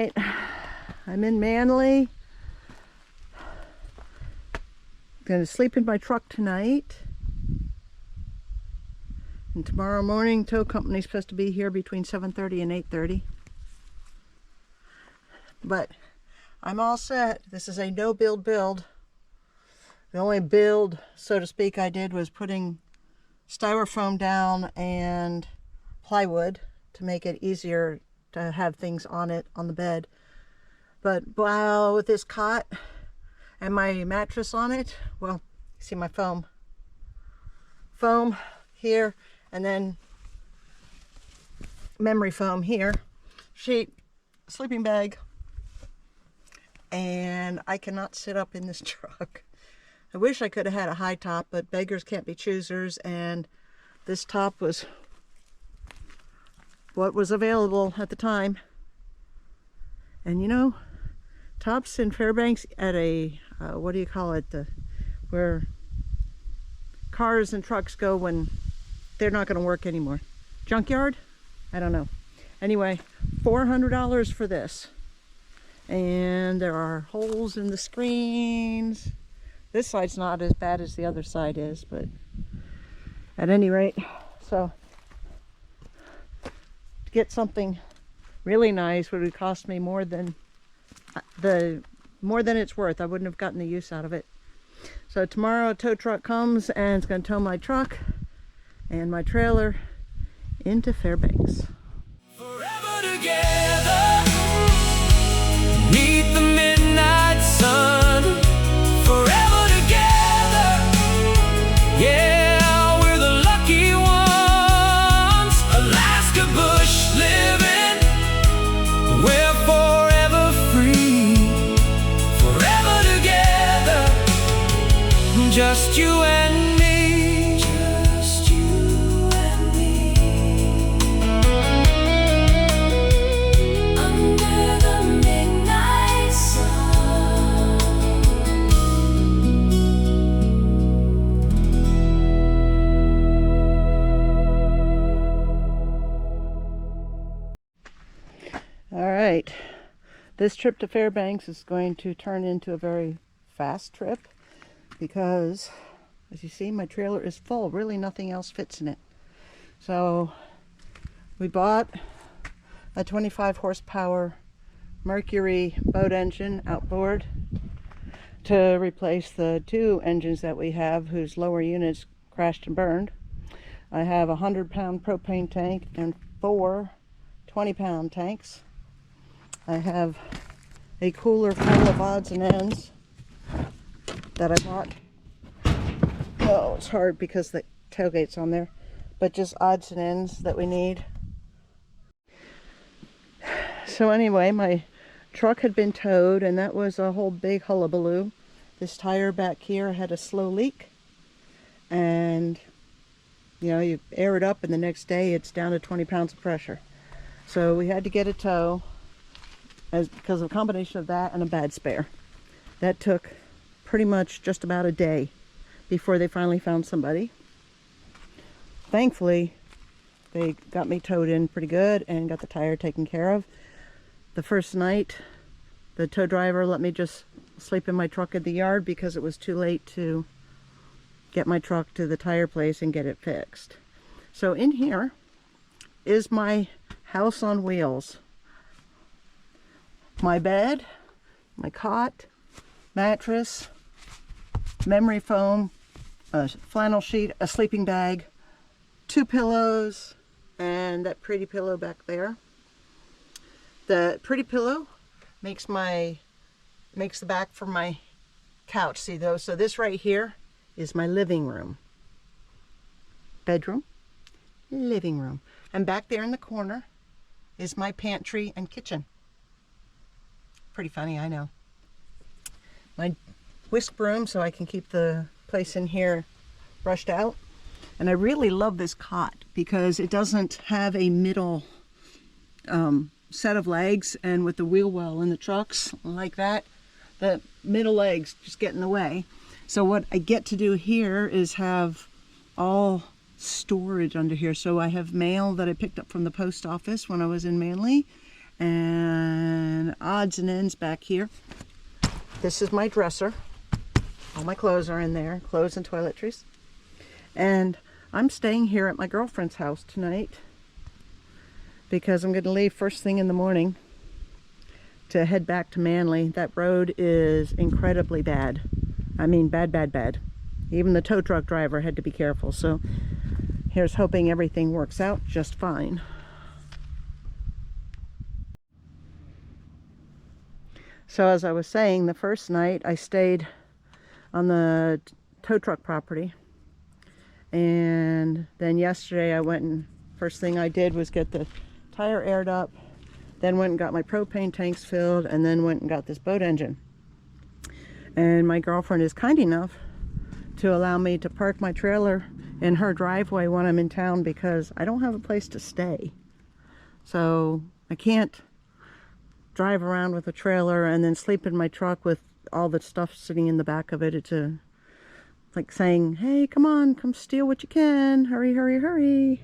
right, I'm in Manly. Gonna sleep in my truck tonight. And tomorrow morning, tow company's supposed to be here between 7:30 and 8:30. But I'm all set. This is a no-build build. The only build, so to speak, I did was putting styrofoam down and plywood to make it easier to have things on it, on the bed. But wow, with this cot and my mattress on it, well, see my foam here, and then memory foam here, sheet, sleeping bag, and I cannot sit up in this truck. I wish I could have had a high top, but beggars can't be choosers, and this top was what was available at the time. And you know, tops in Fairbanks at a what do you call it, where cars and trucks go when they're not going to work anymore, junkyard, I don't know. Anyway, $400 for this, and there are holes in the screens. This side's not as bad as the other side is, but at any rate, so to get something really nice would have cost me more than it's worth. I wouldn't have gotten the use out of it. So tomorrow a tow truck comes and it's going to tow my truck and my trailer into Fairbanks. Forever together, meet the midnight sun. Forever together, yeah, we're the lucky ones. Alaska bush living, we're forever free. Forever together, just you and me. Just you and me. Under the midnight sun. All right, this trip to Fairbanks is going to turn into a very fast trip because, as you see, my trailer is full. Really nothing else fits in it. So we bought a 25 horsepower Mercury boat engine outboard to replace the 2 engines that we have whose lower units crashed and burned. I have a 100-pound propane tank and 4 20-pound tanks. I have a cooler full of odds and ends that I bought. Oh, it's hard because the tailgate's on there, but just odds and ends that we need. So anyway, my truck had been towed, and that was a whole big hullabaloo. This tire back here had a slow leak, and you know, you air it up and the next day it's down to 20 pounds of pressure. So we had to get a tow because of a combination of that and a bad spare. That took pretty much just about a day before they finally found somebody. Thankfully, they got me towed in pretty good and got the tire taken care of. The first night, the tow driver let me just sleep in my truck in the yard because it was too late to get my truck to the tire place and get it fixed. So in here is my house on wheels. My bed, my cot, mattress, memory foam, a flannel sheet, a sleeping bag, 2 pillows, and that pretty pillow back there. The pretty pillow makes the back for my couch. See those? So this right here is my living room. Bedroom, living room. And back there in the corner is my pantry and kitchen. Pretty funny, I know. My whisk broom so I can keep the place in here brushed out. And I really love this cot because it doesn't have a middle set of legs, and with the wheel well in the trucks like that, the middle legs just get in the way. So what I get to do here is have all storage under here. So I have mail that I picked up from the post office when I was in Manly, and odds and ends back here. This is my dresser. All my clothes are in there, clothes and toiletries. And I'm staying here at my girlfriend's house tonight because I'm going to leave first thing in the morning to head back to Manly. That road is incredibly bad. I mean, bad, bad, bad. Even the tow truck driver had to be careful. So here's hoping everything works out just fine. So as I was saying, the first night I stayed on the tow truck property. And then yesterday I went and first thing I did was get the tire aired up, then went and got my propane tanks filled, and then went and got this boat engine. And my girlfriend is kind enough to allow me to park my trailer in her driveway when I'm in town because I don't have a place to stay. So I can't drive around with a trailer and then sleep in my truck with all the stuff sitting in the back of it. It's like saying, hey, come on, come steal what you can. Hurry, hurry, hurry.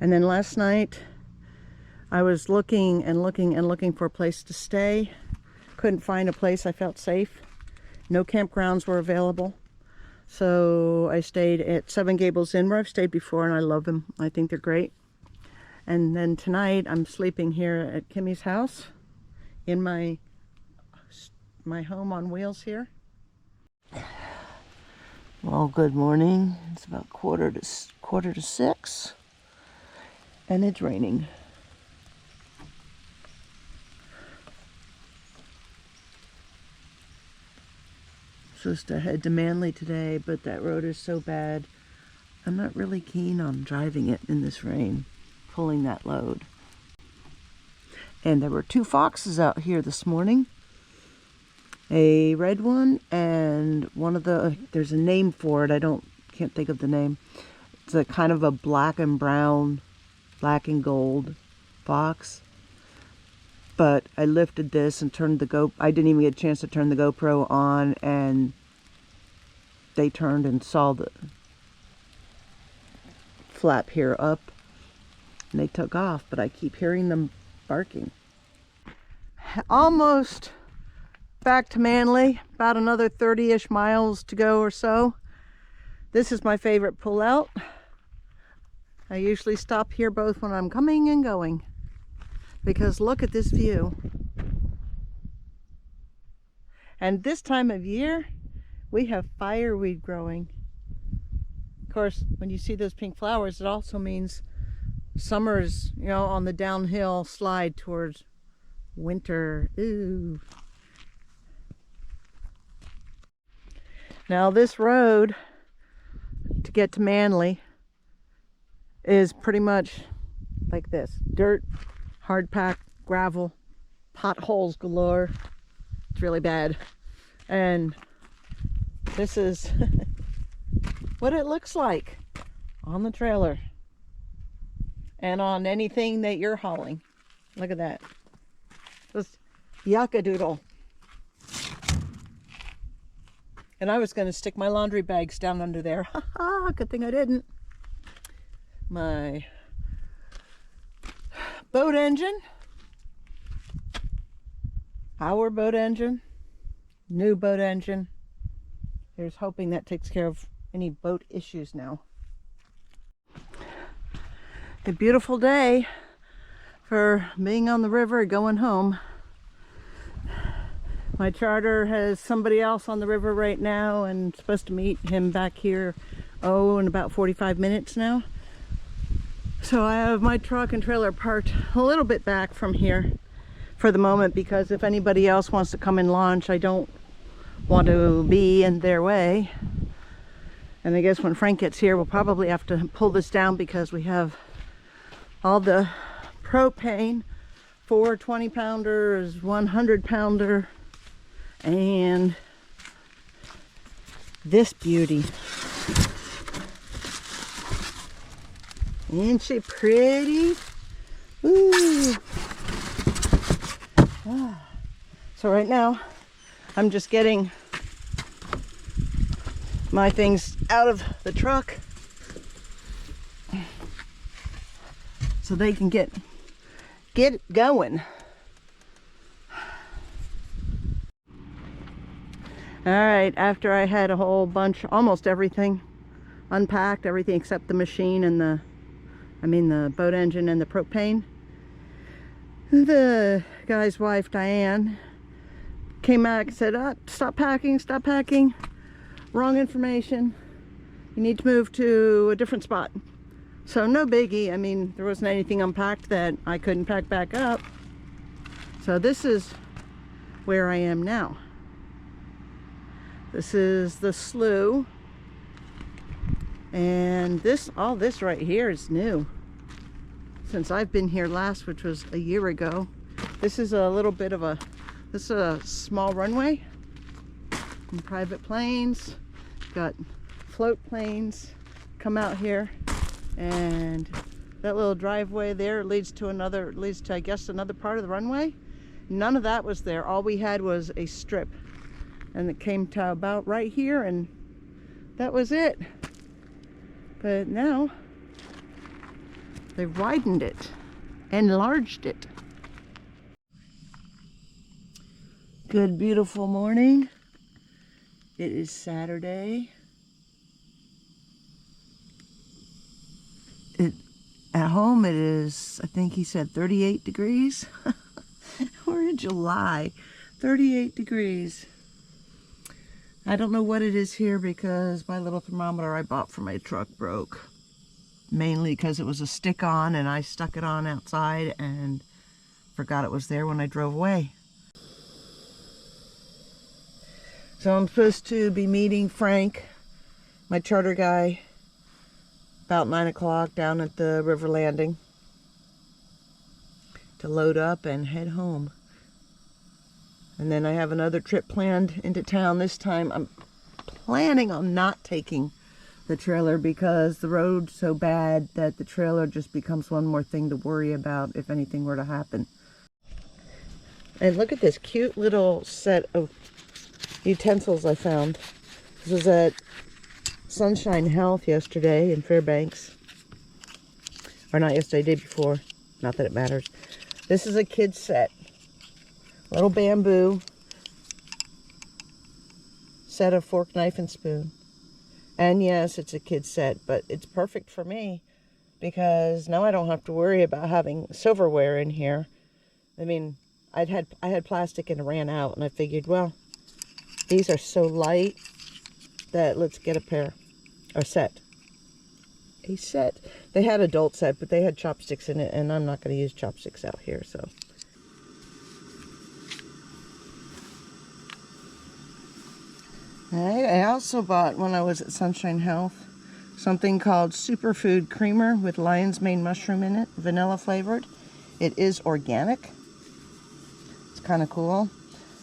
And then last night I was looking and looking and looking for a place to stay. Couldn't find a place I felt safe. No campgrounds were available. So I stayed at Seven Gables Inn, where I've stayed before, and I love them. I think they're great. And then tonight I'm sleeping here at Kimmy's house in my home on wheels here. Well, good morning. It's about quarter to 6, and it's raining. Supposed to head to Manly today, but that road is so bad. I'm not really keen on driving it in this rain, pulling that load. And there were 2 foxes out here this morning. A red one and one of the, there's a name for it, can't think of the name. It's a kind of a black and brown, black and gold fox. But I lifted this and turned the I didn't even get a chance to turn the GoPro on, and they turned and saw the flap here up, and they took off, but I keep hearing them barking. Almost back to Manly, about another 30-ish miles to go or so. This is my favorite pullout. I usually stop here both when I'm coming and going, because look at this view. And this time of year, we have fireweed growing. Of course, when you see those pink flowers, it also means summer's, on the downhill slide towards winter. Ooh. Now this road to get to Manly is pretty much like this. Dirt, hard packed gravel, potholes galore. It's really bad. And this is what it looks like on the trailer and on anything that you're hauling. Look at that. Just yuckadoodle. And I was going to stick my laundry bags down under there. Ha ha, good thing I didn't. My boat engine. Our boat engine. New boat engine. Here's hoping that takes care of any boat issues now. A beautiful day for being on the river, going home. My charter has somebody else on the river right now, and supposed to meet him back here, in about 45 minutes now. So I have my truck and trailer parked a little bit back from here for the moment, because if anybody else wants to come and launch, I don't want to be in their way. And I guess when Frank gets here, we'll probably have to pull this down because we have all the propane, 4 20-pounders, 100-pounder, and this beauty. Isn't she pretty? Ooh. Ah. So right now, I'm just getting my things out of the truck so they can get get going. All right, after I had a whole bunch, almost everything unpacked, everything except the machine and the boat engine and the propane, the guy's wife, Diane, came back and said, stop packing, wrong information. You need to move to a different spot. So no biggie. I mean, there wasn't anything unpacked that I couldn't pack back up. So this is where I am now. This is the slough, and all this right here is new since I've been here last, which was a year ago. This is a little bit of this is a small runway and private planes. Got float planes come out here, and that little driveway there leads to I guess another part of the runway. None of that was there. All we had was a strip, and it came to about right here, and that was it. But now they've widened it, enlarged it. Good, beautiful morning. It is Saturday. At home it is, I think he said 38 degrees. We're in July, 38 degrees. I don't know what it is here because my little thermometer I bought for my truck broke. Mainly because it was a stick-on and I stuck it on outside and forgot it was there when I drove away. So I'm supposed to be meeting Frank, my charter guy, about 9 o'clock down at the river landing to load up and head home. And then I have another trip planned into town. This time I'm planning on not taking the trailer because the road's so bad that the trailer just becomes one more thing to worry about if anything were to happen. And look at this cute little set of utensils I found. This was at Sunshine Health yesterday in Fairbanks. Or not yesterday, day before. Not that it matters. This is a kid's set. Little bamboo set of fork, knife, and spoon. And yes, it's a kid's set, but it's perfect for me because now I don't have to worry about having silverware in here. I mean, I had plastic and it ran out, and I figured, well, these are so light that let's get a pair. A set. They had adult set, but they had chopsticks in it, and I'm not going to use chopsticks out here, so. I also bought, when I was at Sunshine Health, something called Superfood Creamer with lion's mane mushroom in it, vanilla flavored. It is organic. It's kind of cool.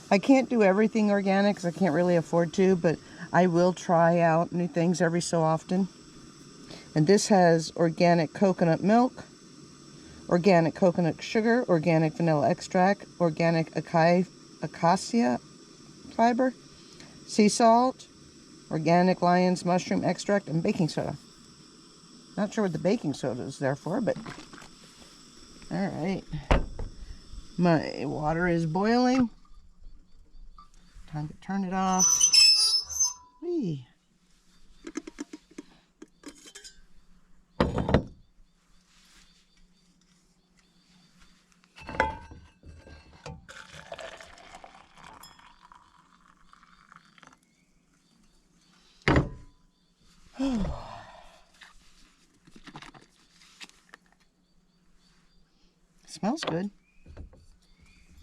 I can't do everything organic because I can't really afford to, but I will try out new things every so often. And this has organic coconut milk, organic coconut sugar, organic vanilla extract, organic acacia fiber, sea salt, organic lion's mushroom extract, and baking soda. Not sure what the baking soda is there for, but all right. My water is boiling. Time to turn it off. Whee. Smells good.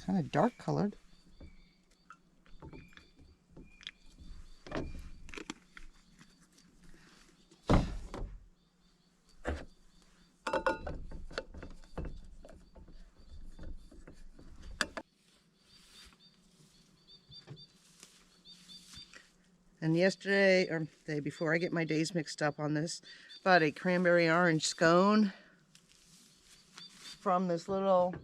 Kind of dark colored. And yesterday, or the day before, I get my days mixed up on this, bought a cranberry orange scone from this little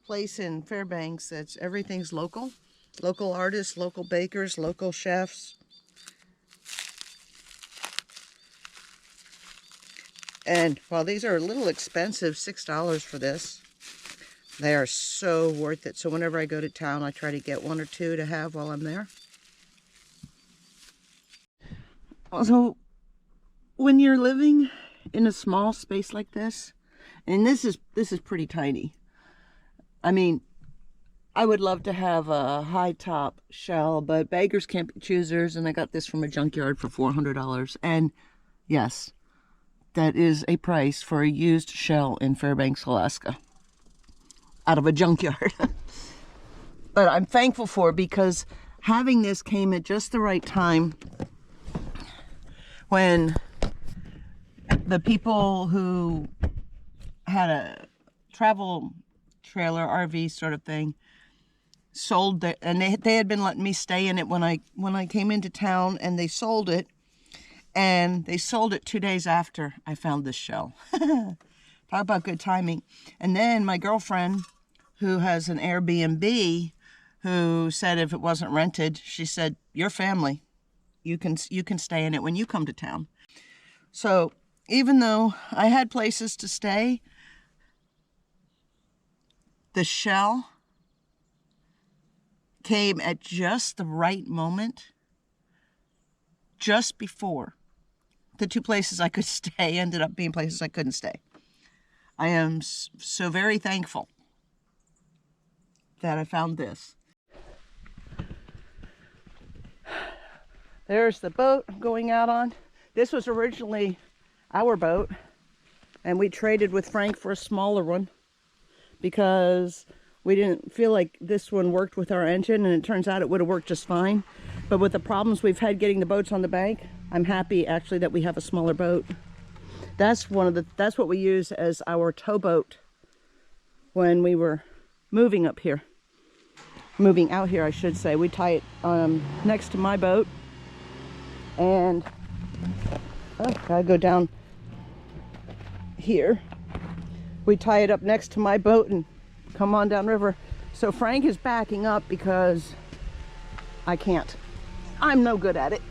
place in Fairbanks that's everything's local. Local artists, local bakers, local chefs. And while these are a little expensive, $6 for this, They are so worth it. So whenever I go to town, I try to get 1 or 2 to have while I'm there. So when you're living in a small space like this, and this is pretty tiny. I mean, I would love to have a high top shell, but beggars can't be choosers, and I got this from a junkyard for $400. And yes, that is a price for a used shell in Fairbanks, Alaska, out of a junkyard. But I'm thankful for it because having this came at just the right time when the people who had a travel trailer, RV sort of thing, sold it, and they had been letting me stay in it when I came into town, and they sold it. And they sold it 2 days after I found this shell. Talk about good timing. And then my girlfriend, who has an Airbnb, who said if it wasn't rented, she said, "Your family, you can stay in it when you come to town." So even though I had places to stay, the shell came at just the right moment, just before the 2 places I could stay ended up being places I couldn't stay. I am so very thankful that I found this. There's the boat I'm going out on. This was originally our boat, and we traded with Frank for a smaller one because we didn't feel like this one worked with our engine, and it turns out it would have worked just fine. But with the problems we've had getting the boats on the bank, I'm happy actually that we have a smaller boat. That's what we use as our towboat when we were moving up here. Moving out here, I should say. We tie it next to my boat, and gotta go down here. We tie it up next to my boat and come on downriver. So Frank is backing up because I can't. I'm no good at it.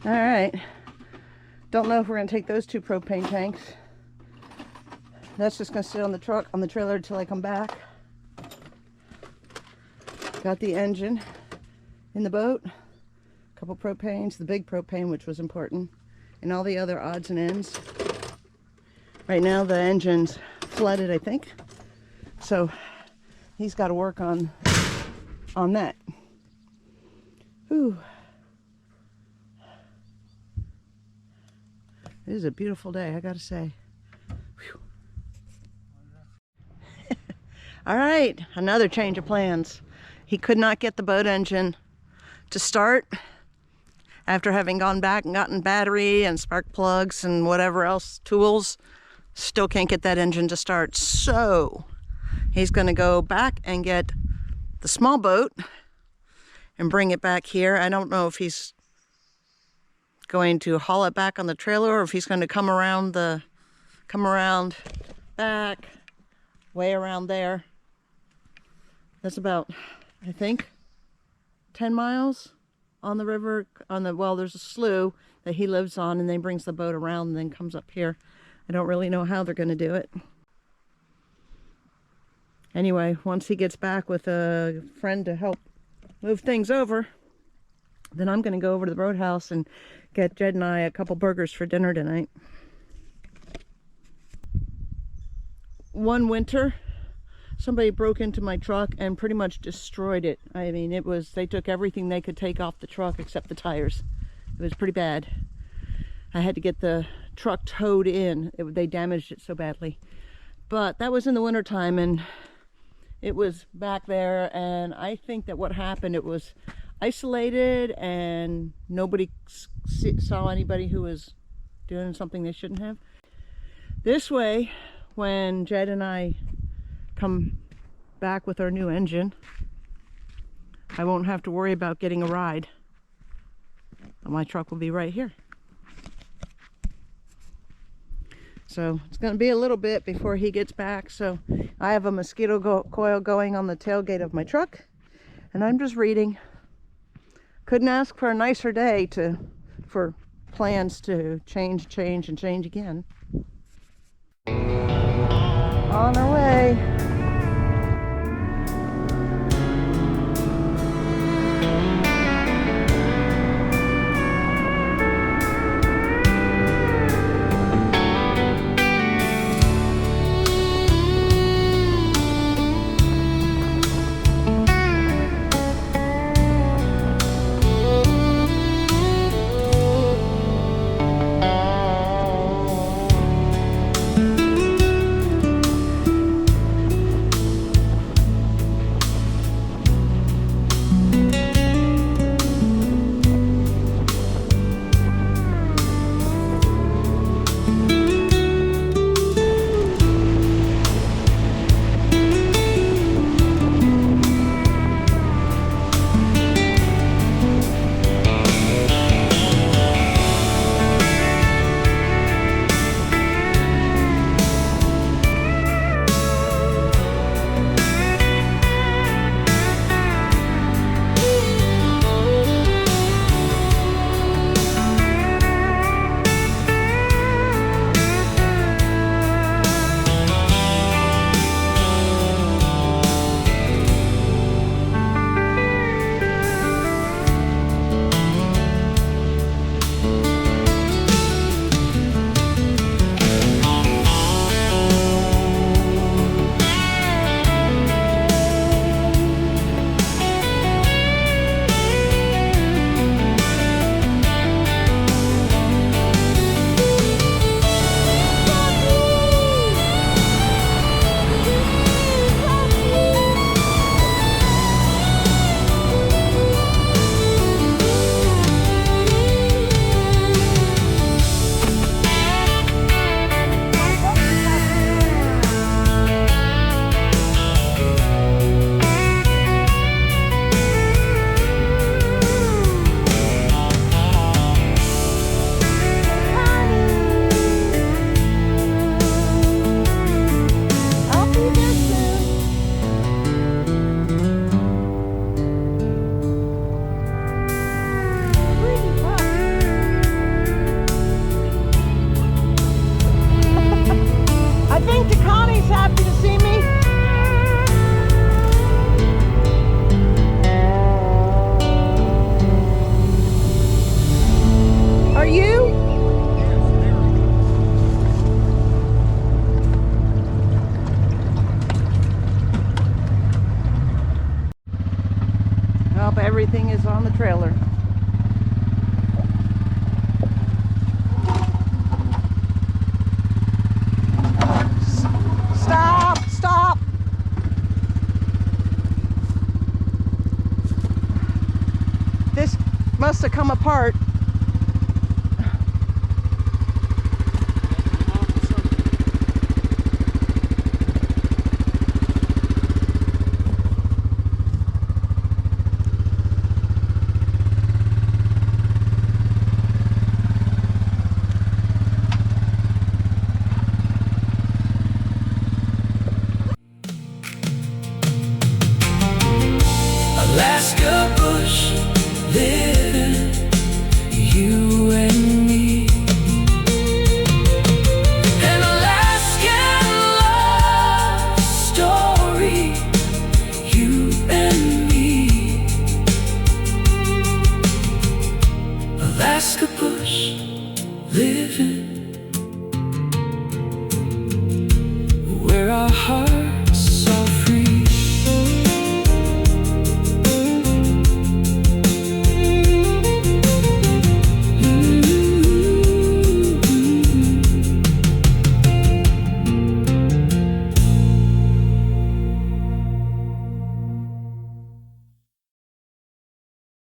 All right, don't know if we're gonna take those 2 propane tanks. That's just gonna sit on the trailer until I come back. Got the engine in the boat, a couple propanes, the big propane, which was important, and all the other odds and ends. Right now the engine's flooded, I think, so he's got to work on that. Whew. It is a beautiful day, I gotta say. All right, another change of plans. He could not get the boat engine to start after having gone back and gotten battery and spark plugs and whatever else, tools. Still can't get that engine to start. So he's gonna go back and get the small boat and bring it back here. I don't know if he's going to haul it back on the trailer or if he's going to come around back, way around there. That's about, I think, 10 miles on the river, well, there's a slough that he lives on, and then brings the boat around and then comes up here. I don't really know how they're going to do it. Anyway, once he gets back with a friend to help move things over, then I'm going to go over to the Roadhouse and get Jed and I a couple burgers for dinner tonight. One winter, somebody broke into my truck and pretty much destroyed it. I mean, they took everything they could take off the truck except the tires. It was pretty bad. I had to get the truck towed in. They damaged it so badly. But that was in the wintertime, and it was back there, and I think that what happened, it was isolated and nobody saw anybody who was doing something they shouldn't have. This way, when Jed and I come back with our new engine, I won't have to worry about getting a ride. My truck will be right here. So it's going to be a little bit before he gets back. So I have a mosquito coil going on the tailgate of my truck, and I'm just reading. Couldn't ask for a nicer day for plans to change again. On our way. Everything is on the trailer. Stop! This must have come apart. Alaska